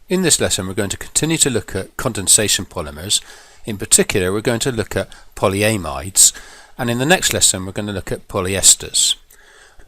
In this lesson, we're going to continue to look at condensation polymers. In particular, we're going to look at polyamides, and in the next lesson, we're going to look at polyesters.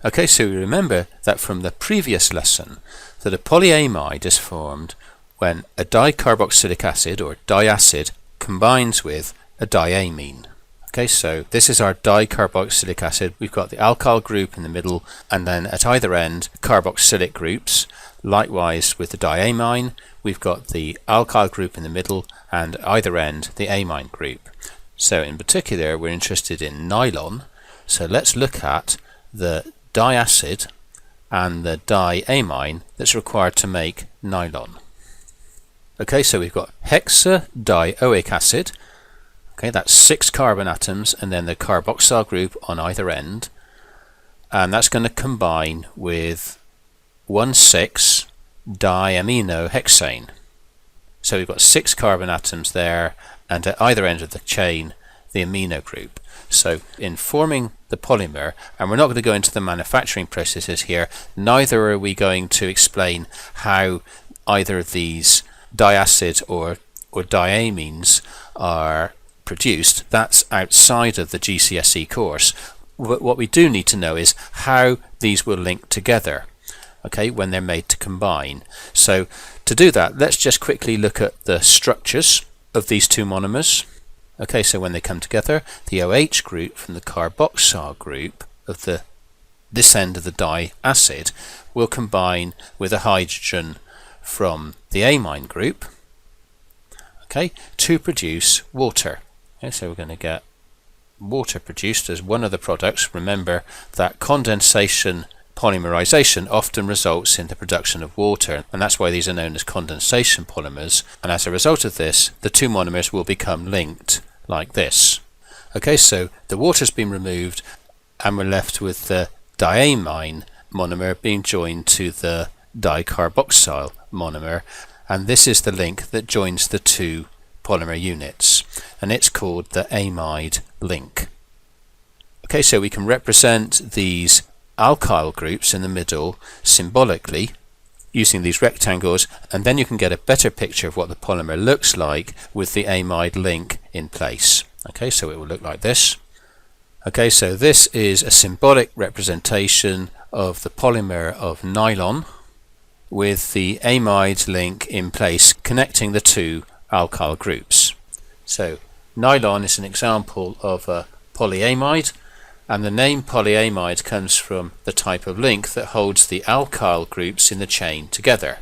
Okay, so you remember that from the previous lesson that a polyamide is formed when a dicarboxylic acid or diacid combines with a diamine. Okay, so this is our dicarboxylic acid. We've got the alkyl group in the middle, and then at either end carboxylic groups. Likewise with the diamine, we've got the alkyl group in the middle, and at either end the amine group. So in particular we're interested in nylon, so let's look at the diacid and the diamine that's required to make nylon. Okay, so we've got hexadioic acid. Okay, that's 6 carbon atoms and then the carboxyl group on either end, and that's going to combine with 1,6-diaminohexane. So we've got 6 carbon atoms there, and at either end of the chain the amino group. So in forming the polymer, and we're not going to go into the manufacturing processes here, neither are we going to explain how either of these diacid or diamines are produced. That's outside of the GCSE course. What we do need to know is how these will link together, okay, when they're made to combine. So to do that, let's just quickly look at the structures of these two monomers. Okay, so when they come together, the OH group from the carboxyl group of this end of the diacid will combine with a hydrogen from the amine group, okay, to produce water. Okay, so we're going to get water produced as one of the products. Remember that condensation polymerization often results in the production of water, and that's why these are known as condensation polymers, and as a result of this the two monomers will become linked like this. Okay, so the water's been removed and we're left with the diamine monomer being joined to the dicarboxyl monomer, and this is the link that joins the two polymer units, and it's called the amide link. Okay, so we can represent these alkyl groups in the middle symbolically using these rectangles, and then you can get a better picture of what the polymer looks like with the amide link in place. Okay, so it will look like this. Okay, so this is a symbolic representation of the polymer of nylon with the amide link in place connecting the two alkyl groups. So nylon is an example of a polyamide, and the name polyamide comes from the type of link that holds the alkyl groups in the chain together.